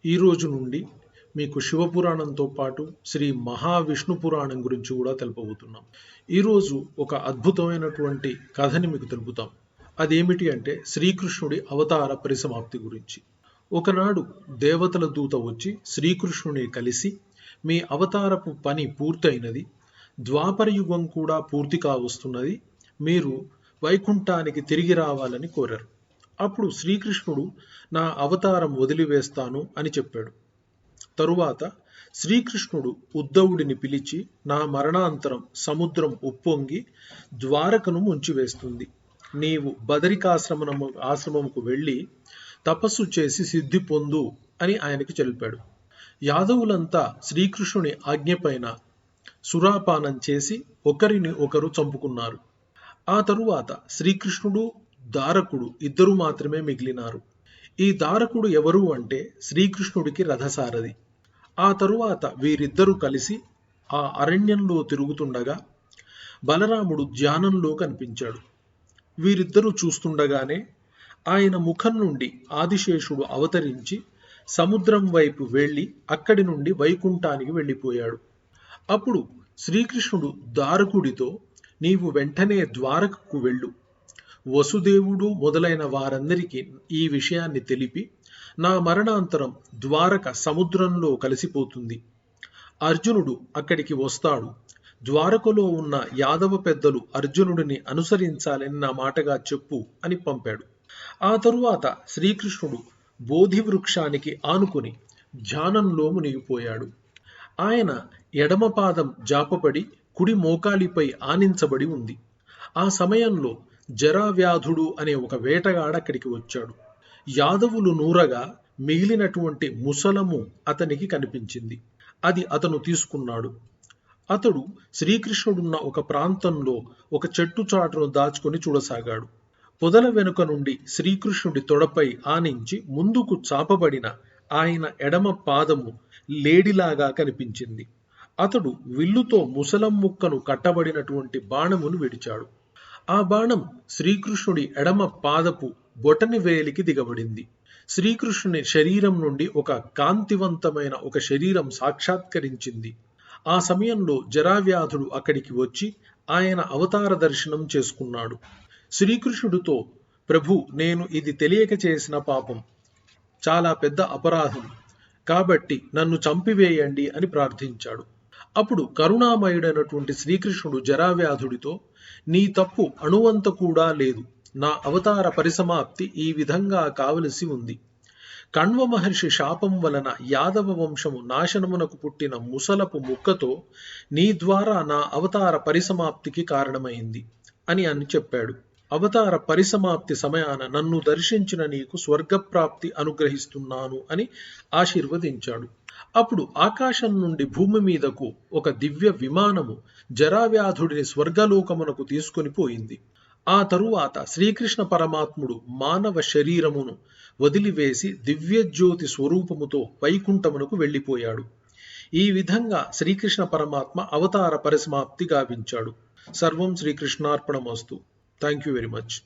ఈ రోజు నుండి మీకు శివపురాణంతో పాటు శ్రీ మహావిష్ణు పురాణం గురించి కూడా తెలుపబోతున్నాం. ఈరోజు ఒక అద్భుతమైనటువంటి కథని మీకు తెలుపుతాం. అదేమిటి అంటే శ్రీకృష్ణుడి అవతార పరిసమాప్తి గురించి. ఒకనాడు దేవతల దూత వచ్చి శ్రీకృష్ణుని కలిసి, మీ అవతారపు పని పూర్తయినది, ద్వాపర యుగం కూడా పూర్తి కావస్తున్నది, మీరు వైకుంఠానికి తిరిగి రావాలని కోరారు. అప్పుడు శ్రీకృష్ణుడు నా అవతారం వదిలివేస్తాను అని చెప్పాడు. తరువాత శ్రీకృష్ణుడు ఉద్ధవుడిని పిలిచి, నా మరణాంతరం సముద్రం ఉప్పొంగి ద్వారకను ముంచివేస్తుంది, నీవు ఆశ్రమముకు వెళ్ళి తపస్సు చేసి సిద్ధి పొందు అని ఆయనకి తెలిపాడు. యాదవులంతా శ్రీకృష్ణుని ఆజ్ఞపైన సురాపానం చేసి ఒకరిని ఒకరు చంపుకున్నారు. ఆ తరువాత శ్రీకృష్ణుడు దారకుడు ఇద్దరు మాత్రమే మిగిలినారు. ఈ దారకుడు ఎవరు అంటే శ్రీకృష్ణుడికి రథసారథి. ఆ తరువాత వీరిద్దరూ కలిసి ఆ అరణ్యంలో తిరుగుతుండగా బలరాముడు ధ్యానంలో కనిపించాడు. వీరిద్దరూ చూస్తుండగానే ఆయన ముఖం నుండి ఆదిశేషుడు అవతరించి సముద్రం వైపు వెళ్ళి అక్కడి నుండి వైకుంఠానికి వెళ్ళిపోయాడు. అప్పుడు శ్రీకృష్ణుడు దారకుడితో, నీవు వెంటనే ద్వారకకు వెళ్ళు, వసుదేవుడు మొదలైన వారందరికీ ఈ విషయాన్ని తెలిపి, నా మరణాంతరం ద్వారక సముద్రంలో కలిసిపోతుంది, అర్జునుడు అక్కడికి వస్తాడు, ద్వారకలో ఉన్న యాదవ పెద్దలు అర్జునుడిని అనుసరించాలని నా మాటగా చెప్పు అని పంపాడు. ఆ తరువాత శ్రీకృష్ణుడు బోధి వృక్షానికి ఆనుకుని ధ్యానంలో మునిగిపోయాడు. ఆయన ఎడమ పాదం జాపపడి కుడి మోకాలిపై ఆనించబడి ఉంది. ఆ సమయంలో జరావ్యాధుడు అనే ఒక వేటగాడు అక్కడికి వచ్చాడు. యాదవులు నూరగా మిగిలినటువంటి ముసలము అతనికి కనిపించింది. అది అతను తీసుకున్నాడు. అతడు శ్రీకృష్ణుడున్న ఒక ప్రాంతంలో ఒక చెట్టు చాటును దాచుకొని చూడసాగాడు. పొదల వెనుక నుండి శ్రీకృష్ణుడి తొడపై ఆనించి ముందుకు చాపబడిన ఆయన ఎడమ పాదము లేడిలాగా కనిపించింది. అతడు విల్లుతో ముసలం ముక్కను కట్టబడినటువంటి బాణమును విడిచాడు. ఆ బాణం శ్రీకృష్ణుడి ఎడమ పాదపు బొటని వేలికి దిగబడింది. శ్రీకృష్ణుని శరీరం నుండి ఒక కాంతివంతమైన ఒక శరీరం సాక్షాత్కరించింది. ఆ సమయంలో జరావ్యాధుడు అక్కడికి వచ్చి ఆయన అవతార దర్శనం చేసుకున్నాడు. శ్రీకృష్ణుడితో, ప్రభు, నేను ఇది తెలియక చేసిన పాపం, చాలా పెద్ద అపరాధం, కాబట్టి నన్ను చంపివేయండి అని ప్రార్థించాడు. అప్పుడు కరుణామయుడైనటువంటి శ్రీకృష్ణుడు జరావ్యాధుడితో, నీ తప్పు అణువంత కూడా లేదు, నా అవతార పరిసమాప్తి ఈ విధంగా కావలసి ఉంది. కణ్వ మహర్షి శాపం వలన యాదవ వంశము నాశనమునకు పుట్టిన ముసలపు ముక్కతో నీ ద్వారా నా అవతార పరిసమాప్తికి కారణమైంది అని చెప్పాడు. అవతార పరిసమాప్తి సమయాన నన్ను దర్శించిన నీకు స్వర్గప్రాప్తి అనుగ్రహిస్తున్నాను అని ఆశీర్వదించాడు. అప్పుడు ఆకాశం నుండి భూమి మీదకు ఒక దివ్య విమానము జరావ్యాధుడిని స్వర్గలోకమునకు తీసుకొని పోయింది. ఆ తరువాత శ్రీకృష్ణ పరమాత్ముడు మానవ శరీరమును వదిలివేసి దివ్యజ్యోతి స్వరూపముతో వైకుంఠమునకు వెళ్ళిపోయాడు. ఈ విధంగా శ్రీకృష్ణ పరమాత్మ అవతార పరిసమాప్తి గావించాడు. సర్వం శ్రీకృష్ణార్పణమస్తు. Thank you very much.